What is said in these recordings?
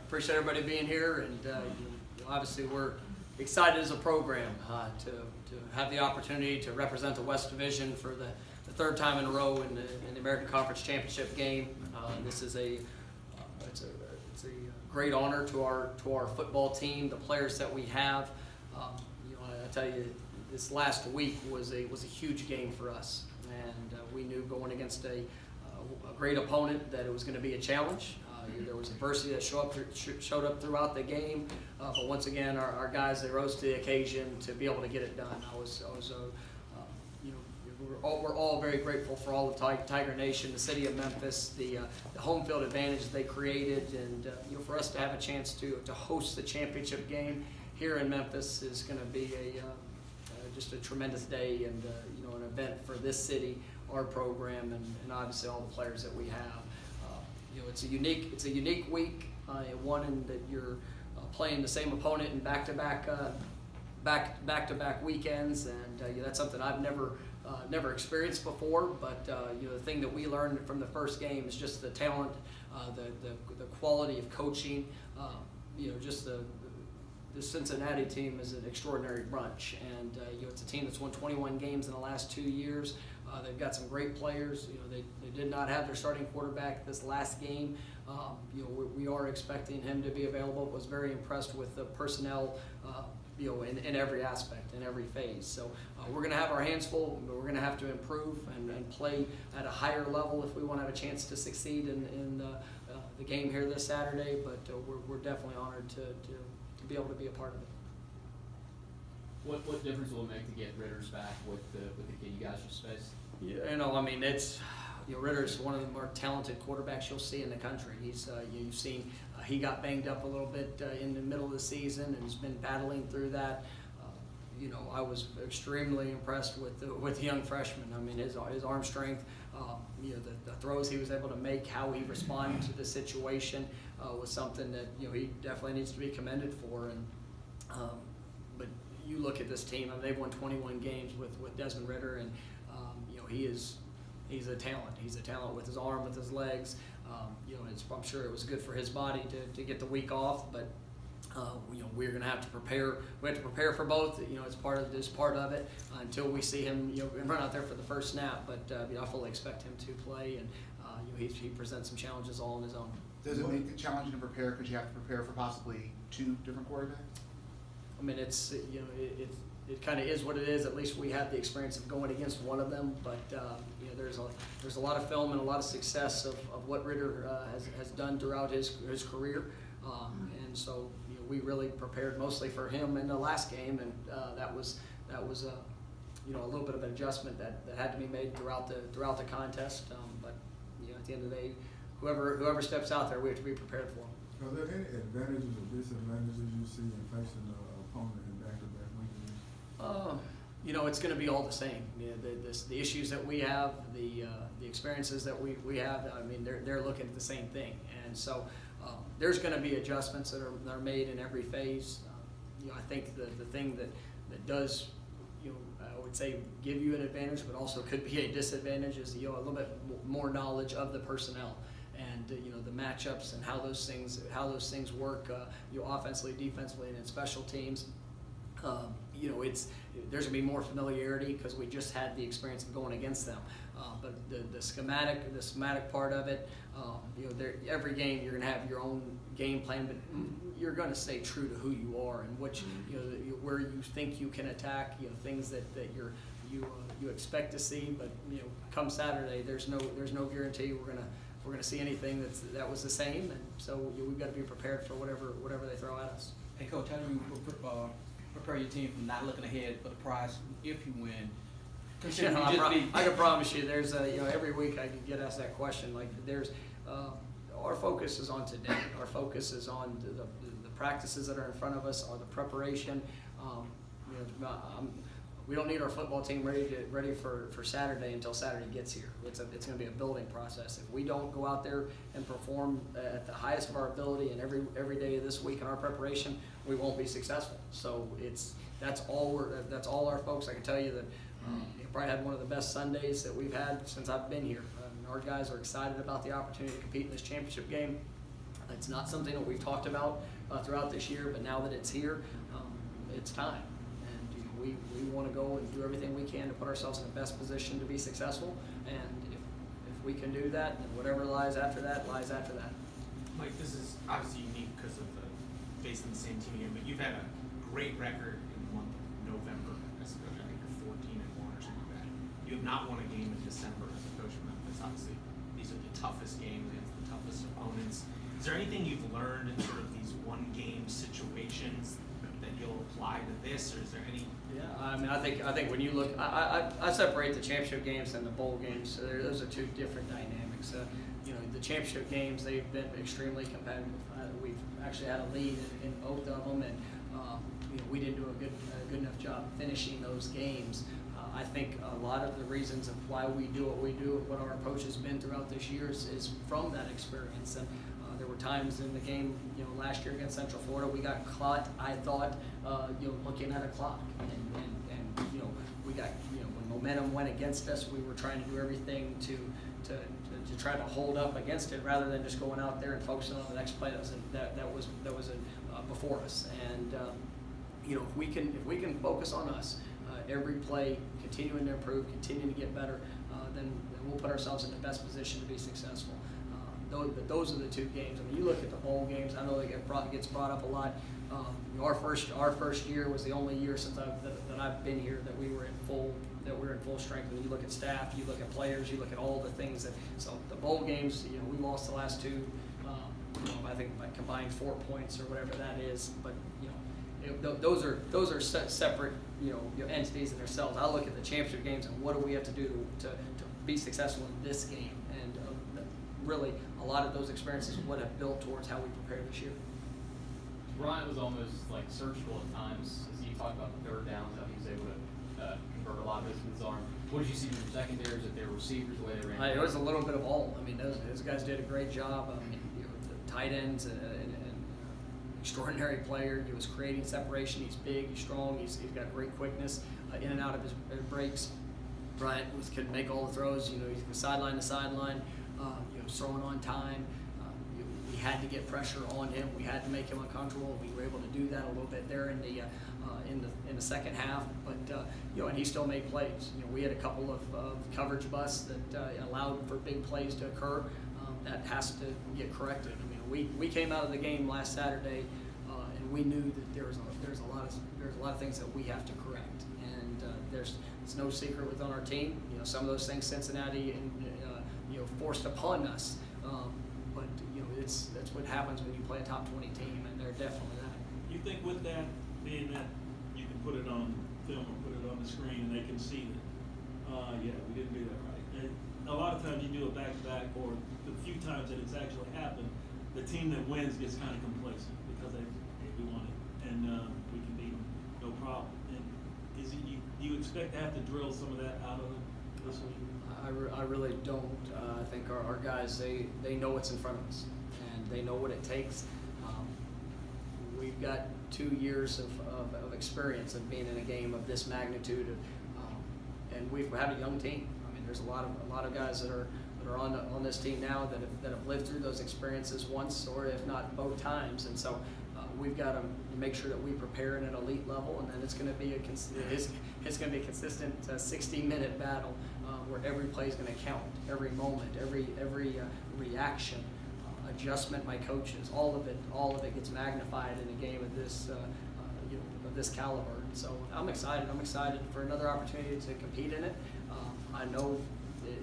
appreciate everybody being here, and obviously we're excited as a program to have the opportunity to represent the West Division for the third time in a row in the American Conference Championship game. This is it's a great honor to our football team, the players that we have. I tell you, this last week was a huge game for us, and we knew going against a great opponent that it was going to be a challenge. There was adversity that showed up throughout the game, but once again, our guys, they rose to the occasion to be able to get it done. We're all very grateful for all of Tiger Nation, the city of Memphis, the home field advantage they created, and for us to have a chance to host the championship game here in Memphis is going to be just a tremendous day, and an event for this city, our program, and obviously all the players that we have. It's a unique week, one in that you're playing the same opponent in back-to-back weekends, and that's something I've never experienced before. But the thing that we learned from the first game is just the talent, the quality of coaching. Just the Cincinnati team is an extraordinary bunch, and it's a team that's won 21 games in the last 2 years. They've got some great players. They did not have their starting quarterback this last game. We are expecting him to be available. Was very impressed with the personnel, in every aspect, in every phase. So we're going to have our hands full. We're going to have to improve and play at a higher level if we want to have a chance to succeed in the game here this Saturday. But we're definitely honored to be able to be a part of it. What difference will it make to get Ritter's back with the kid you guys just faced? It's Ritter's one of the more talented quarterbacks you'll see in the country. He's you've seen he got banged up a little bit in the middle of the season and has been battling through that. I was extremely impressed with the young freshman. His arm strength, the throws he was able to make, how he responded to the situation was something that he definitely needs to be commended for. And but you look at this team; they've won 21 games with Desmond Ridder, and he's a talent. He's a talent with his arm, with his legs. I'm sure it was good for his body to get the week off, but we're going to have to prepare. We have to prepare for both. It's part of it until we see him run out there for the first snap. But I fully expect him to play, and he presents some challenges all on his own. Does it make it challenging to prepare because you have to prepare for possibly 2 different quarterbacks? It kind of is what it is. At least we had the experience of going against one of them, but there's a lot of film and a lot of success of what Ridder has done throughout his career, and so we really prepared mostly for him in the last game, and that was a little bit of an adjustment that had to be made throughout the contest. But at the end of the day, whoever steps out there, we have to be prepared for them. Are there any advantages or disadvantages you see in facing an opponent in back-to-back weekends? It's going to be all the same. The issues that we have, the experiences that we have. They're looking at the same thing, and so there's going to be adjustments that are made in every phase. I think the thing that does, I would say, give you an advantage, but also could be a disadvantage is a little bit more knowledge of the personnel. And the matchups and how those things work, offensively, defensively, and in special teams. There's gonna be more familiarity because we just had the experience of going against them. But the schematic part of it, every game you're gonna have your own game plan, but you're gonna stay true to who you are and which where you think you can attack, things that you expect to see. But come Saturday, there's no guarantee we're gonna see anything that was the same, and so we've got to be prepared for whatever they throw at us. Hey, Coach, how do you prepare your team from not looking ahead for the prize if you win? I can promise you, there's every week I get asked that question. Like our focus is on today. Our focus is on the practices that are in front of us, or the preparation. We don't need our football team ready for Saturday until Saturday gets here. It's going to be a building process. If we don't go out there and perform at the highest of our ability and every day of this week in our preparation, we won't be successful. So that's all our folks. I can tell you that we probably had one of the best Sundays that we've had since I've been here. Our guys are excited about the opportunity to compete in this championship game. It's not something that we've talked about throughout this year, but now that it's here, it's time. And you know, we want to go and do everything we can to put ourselves in the best position to be successful. And if we can do that, then whatever lies after that, lies after that. Mike, this is obviously unique because of facing the same team again, but you've had a great record in the month of November as a coach. I think you're 14-1 or something like that. You have not won a game in December as a coach of Memphis. Obviously, these are the toughest games against the toughest opponents. Is there anything you've learned in sort of these one-game situations that you'll apply to this, or is there any? Yeah, I mean, I think when you look, I separate the championship games and the bowl games. So those are two different dynamics. You know, the championship games, they've been extremely competitive. We've actually had a lead in both of them, and you know, we didn't do a good enough job finishing those games. I think a lot of the reasons of why we do what we do, what our approach has been throughout this year, is from that experience. And there were times in the game, you know, last year against Central Florida, we got caught. I thought, you know, looking at a clock, and you know, we got, you know, when momentum went against us, we were trying to do everything to try to hold up against it rather than just going out there and focusing on the next play that was before us. And you know, if we can focus on us, every play, continuing to improve, continuing to get better, then we'll put ourselves in the best position to be successful. Those are the two games. I mean, you look at the bowl games. I know they gets brought up a lot. You know, our first year was the only year since that I've been here that we were in full strength. When you look at staff, you look at players, you look at all the things that. So the bowl games, you know, we lost the last two. You know, I think by combined 4 points or whatever that is. But you know, those are separate, you know, entities in themselves. I look at the championship games and what do we have to do to be successful in this game, and really a lot of those experiences would have built towards how we prepare this year. Bryant was almost like surgical at times, as you talked about the third downs, how he was able to convert a lot of this with his arm. What did you see from secondaries, if they were receivers, the way they ran? It was a little bit of all. I mean, those guys did a great job. I mean, you know, the tight ends, an extraordinary player. He was creating separation. He's big, he's strong, he's got great quickness in and out of his breaks. Bryant could make all the throws. You know, he's sideline to sideline. You know, throwing on time. We had to get pressure on him. We had to make him uncomfortable. We were able to do that a little bit there in the second half. But you know, and he still made plays. You know, we had a couple of coverage busts that allowed for big plays to occur. That has to get corrected. I mean, we came out of the game last Saturday, and we knew that there's a lot of things that we have to correct. And it's no secret within our team. You know, some of those things Cincinnati you know, forced upon us. But you know, that's what happens when you play a top 20 team, and they're definitely that. You think with that, being that you can put it on film or put it on the screen and they can see that, yeah, we didn't do that right. And a lot of times you do a back-to-back, or the few times that it's actually happened, the team that wins gets kind of complacent because we won it and we can beat them, no problem. And do you expect to have to drill some of that out of them this week? I really don't. I think our guys, they know what's in front of us, and they know what it takes. We've got 2 years of experience of being in a game of this magnitude, and we've had a young team. I mean, there's a lot of guys that are on this team now that have lived through those experiences once, or if not both times, and so we've got to make sure that we prepare at an elite level, and then it's going to be a consistent 60-minute battle where every play is going to count, every moment, every reaction, adjustment by coaches, all of it gets magnified in a game of this you know, of this caliber. And so I'm excited. I'm excited for another opportunity to compete in it. I know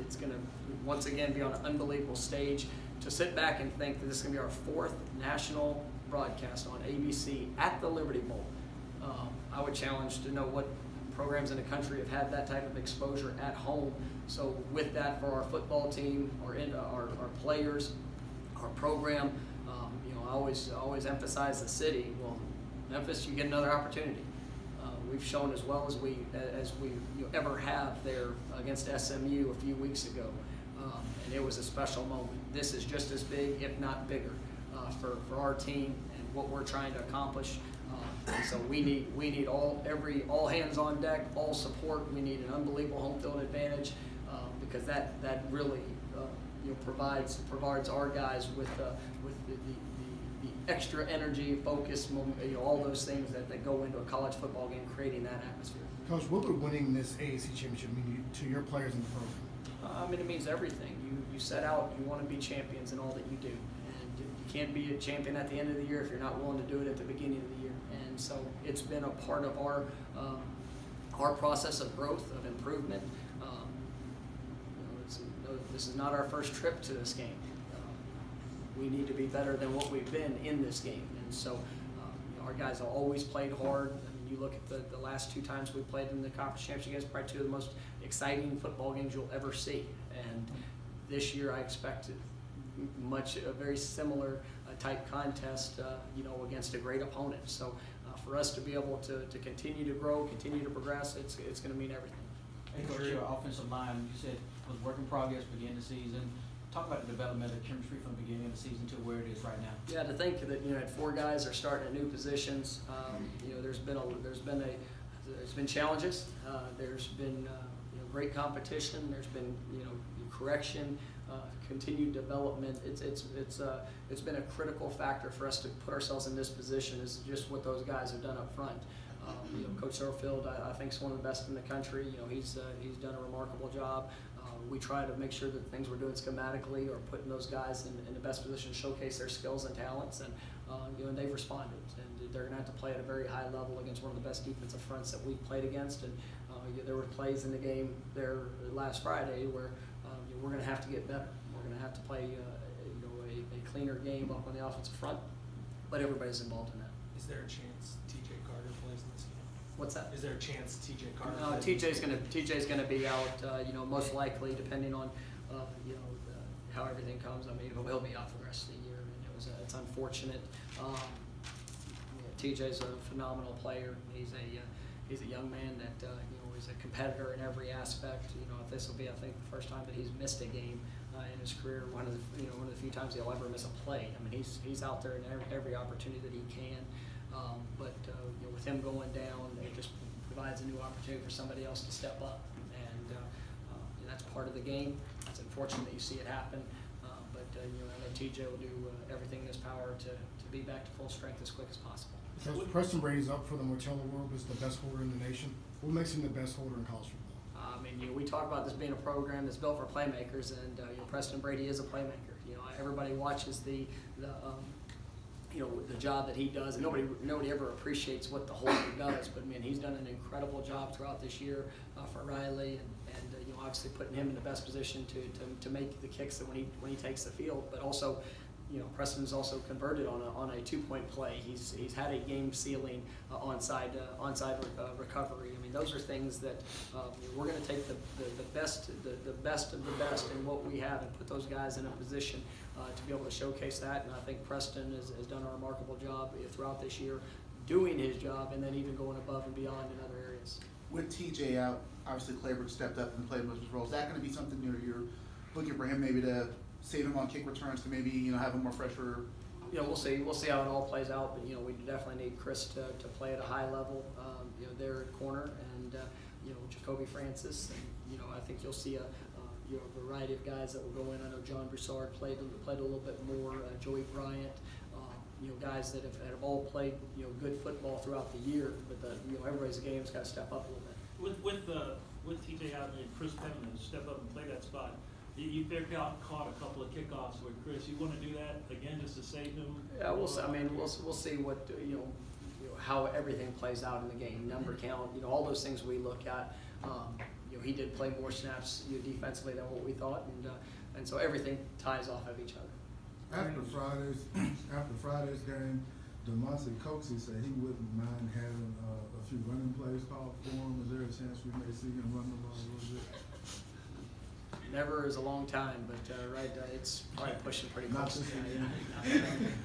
it's going to once again be on an unbelievable stage. To sit back and think that this is going to be our 4th national broadcast on ABC at the Liberty Bowl, I would challenge to know what programs in the country have had that type of exposure at home. So with that, for our football team, our players, our program, you know, I always emphasize the city. Well, Memphis, you get another opportunity. We've shown as well as we ever have there against SMU a few weeks ago, and it was a special moment. This is just as big, if not bigger, for our team and what we're trying to accomplish. And so we need all hands on deck, all support. We need an unbelievable home field advantage because that really you know, provides our guys with extra energy, focus, all those things that go into a college football game, creating that atmosphere. Coach, what would winning this AAC championship mean to your players in the program? It means everything. You set out, you want to be champions in all that you do. And you can't be a champion at the end of the year if you're not willing to do it at the beginning of the year. And so it's been a part of our process of growth, of improvement. This is not our first trip to this game. We need to be better than what we've been in this game. And so our guys have always played hard. You look at the last 2 times we played in the conference championship games, probably 2 of the most exciting football games you'll ever see. And this year I expect a very similar type contest, against a great opponent. So for us to be able to continue to grow, continue to progress, it's going to mean everything. Hey, Coach, your offensive line, you said was work in progress beginning of the season. Talk about the development of chemistry from the beginning of the season to where it is right now. Yeah, to think that at 4 guys are starting at new positions. There's been challenges. There's been great competition. There's been correction, continued development. It's been a critical factor for us to put ourselves in this position. Is just what those guys have done up front. Coach Norvell, I think, is one of the best in the country. He's done a remarkable job. We try to make sure that things we're doing schematically are putting those guys in the best position to showcase their skills and talents, and and they've responded. And they're going to have to play at a very high level against one of the best defensive fronts that we've played against. And there were plays in the game there last Friday where we're going to have to get better. We're going to have to play a cleaner game up on the offensive front, but everybody's involved in that. Is there a chance TJ Carter plays in this game? What's that? Is there a chance TJ Carter? No, TJ's gonna be out. Most likely, depending on how everything comes. I mean, he'll be out for the rest of the year, and it's unfortunate. TJ's a phenomenal player. He's a young man that is a competitor in every aspect. This will be, I think, the first time that he's missed a game in his career. One of the few times he'll ever miss a play. I mean, he's out there in every opportunity that he can. But with him going down, it just provides a new opportunity for somebody else to step up, and that's part of the game. It's unfortunate that you see it happen, but I know TJ will do everything in his power to be back to full strength as quick as possible. Coach, Preston Brady's up for the Martello Award as the best holder in the nation. What makes him the best holder in college football? I mean, we talk about this being a program that's built for playmakers, and Preston Brady is a playmaker. Everybody watches the job that he does, and nobody ever appreciates what the holder does. But man, he's done an incredible job throughout this year for Riley, and obviously putting him in the best position to make the kicks that when he takes the field. But also, Preston's also converted on a 2-point play. He's had a game-sealing onside recovery. I mean, those are things that we're going to take the best of the best in what we have and put those guys in a position to be able to showcase that. And I think Preston has done a remarkable job throughout this year doing his job, and then even going above and beyond in other areas. With TJ out, obviously Claiborne stepped up and played most of his roles. Is that going to be something you're looking for him maybe to save him on kick returns to maybe have a more fresher? We'll see how it all plays out, but we definitely need Chris to play at a high level. There at corner, and Jacoby Francis, and I think you'll see a variety of guys that will go in. I know John Broussard played a little bit more. Joey Bryant, guys that have all played good football throughout the year, but everybody's game's got to step up a little bit. With TJ out and Chris Penman to step up and play that spot. You caught a couple of kickoffs with Chris. You want to do that again just to save him? Yeah, we'll see. I mean, we'll see what how everything plays out in the game. Number count, all those things we look at. He did play more snaps defensively than what we thought, and so everything ties off of each other. After Friday's game, DeMonte Coxey said he wouldn't mind having a few running plays called for him. Is there a chance we may see him run the ball a little bit? Never is a long time, but it's probably pushing pretty Not close. this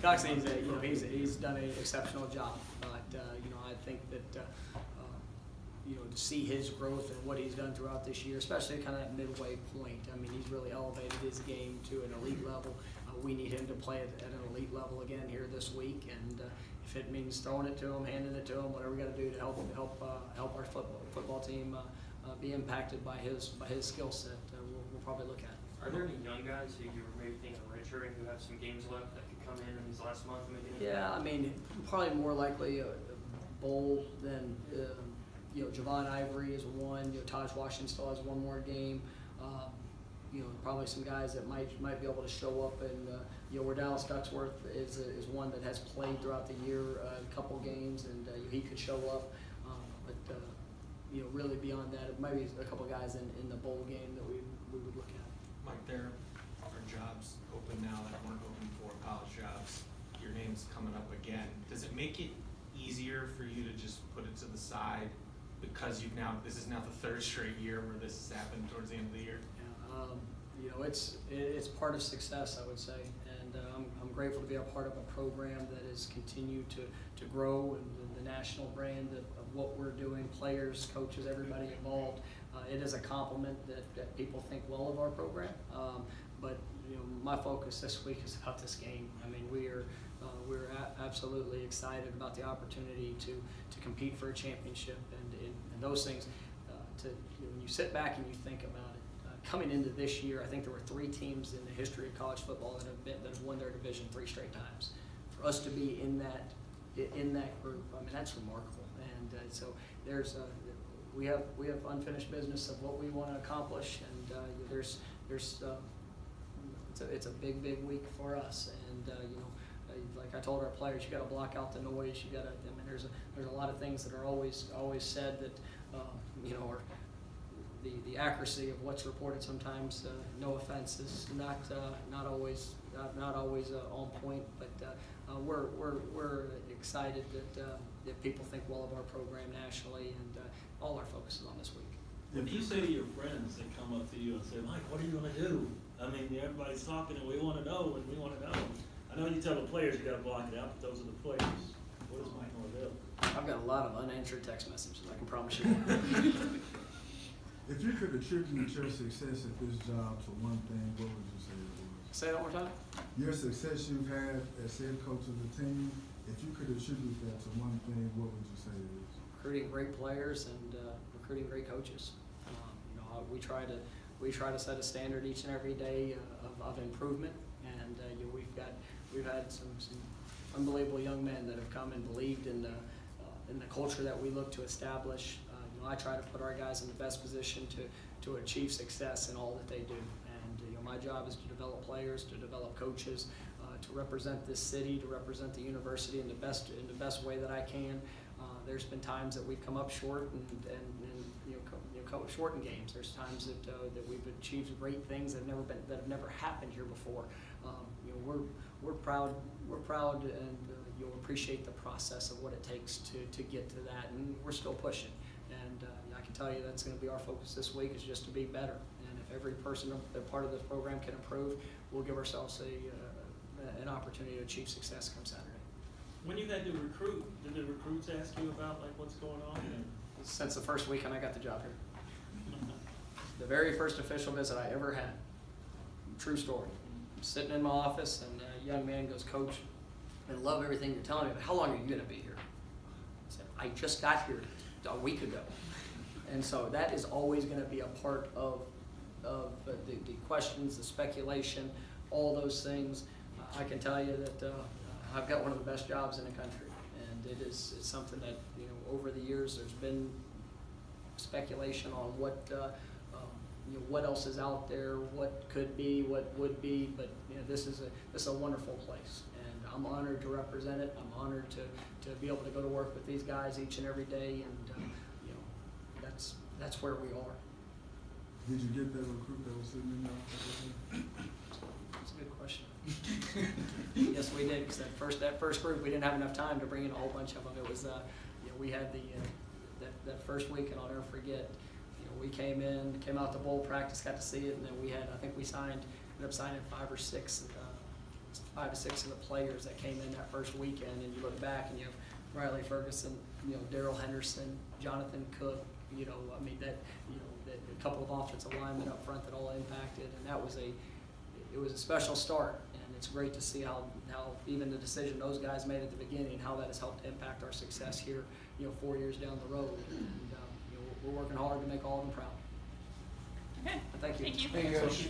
Coxey, he's done an exceptional job, but I think that to see his growth and what he's done throughout this year, especially kind of that midway point. I mean, he's really elevated his game to an elite level. We need him to play at an elite level again here this week, and if it means throwing it to him, handing it to him, whatever we got to do to help our football team be impacted by his skill set, we'll probably look at. Are there any young guys who you were maybe thinking of redshirting who have some games left that could come in this last month maybe? Yeah, I mean, probably more likely a bowl than, Javon Ivory is one, Taj Washington still has one more game. Probably some guys that might be able to show up, and where Dallas Ducksworth is one that has played throughout the year a couple games, and he could show up. But really beyond that, it might be a couple guys in the bowl game that we would look at. Mike, there are jobs open now that weren't open for college jobs. Your name's coming up again. Does it make it easier for you to just put it to the side because this is now the third straight year where this has happened towards the end of the year? Yeah, it's part of success, I would say, and I'm grateful to be a part of a program that has continued to grow, and the national brand of what we're doing, players, coaches, everybody involved. It is a compliment that people think well of our program, but my focus this week is about this game. I mean, we're absolutely excited about the opportunity to compete for a championship, and those things. When you sit back and you think about it. Coming into this year, I think there were 3 teams in the history of college football that have won their division 3 straight times. For us to be in that group, I mean, that's remarkable. And so there's we have unfinished business of what we want to accomplish, and it's a big week for us. And like I told our players, you got to block out the noise. You got to. I mean, there's a lot of things that are always said that are. The accuracy of what's reported sometimes, no offense, is not always on point. But we're excited that people think well of our program nationally, and all our focus is on this week. If you say to your friends that come up to you and say, Mike, what are you going to do? I mean, everybody's talking and we want to know and we want to know. I know you tell the players you got to block it out, but those are the players. What is Mike Norvell? I've got a lot of unanswered text messages, I can promise you. If you could attribute your success at this job to one thing, what would you say it was? Say that one more time. Your success you've had as head coach of the team, if you could attribute that to one thing, what would you say it is? Recruiting great players and recruiting great coaches. We try to set a standard each and every day of improvement, and we've had some unbelievable young men that have come and believed in the culture that we look to establish. I try to put our guys in the best position to achieve success in all that they do. And my job is to develop players, to develop coaches, to represent this city, to represent the university in the best way that I can. There's been times that we've come up short and come up short in games. There's times that we've achieved great things that have never happened here before. We're proud and you'll appreciate the process of what it takes to get to that, and we're still pushing. And I can tell you that's going to be our focus this week, is just to be better. And if every person, a part of this program, can improve, we'll give ourselves an opportunity to achieve success come Saturday. When you had to recruit, did the recruits ask you about what's going on? Since the first weekend I got the job here. The very first official visit I ever had. True story. I'm sitting in my office, and a young man goes, Coach, I love everything you're telling me, but how long are you going to be here? I said, I just got here a week ago. And so that is always going to be a part of the questions, the speculation, all those things. I can tell you that I've got one of the best jobs in the country, and it's something that over the years there's been speculation on what else is out there, what could be, what would be, but this is a wonderful place, and I'm honored to represent it. I'm honored to be able to go to work with these guys each and every day, and that's where we are. Did you get that recruit that was sitting in your office? That's a good question. Yes, we did, because that first group, we didn't have enough time to bring in a whole bunch of them. It was we had that first week, and I'll never forget. We came out to bowl practice, got to see it, and then ended up signing 5 or 6 of the players that came in that first weekend. And you look back and you have Riley Ferguson, Daryl Henderson, Jonathan Cook, a couple of offensive linemen up front that all impacted, and it was a special start. And it's great to see how even the decision those guys made at the beginning, how that has helped impact our success here, 4 years down the road. And we're working hard to make all of them proud. Okay. Thank you. Thank you. Thank you.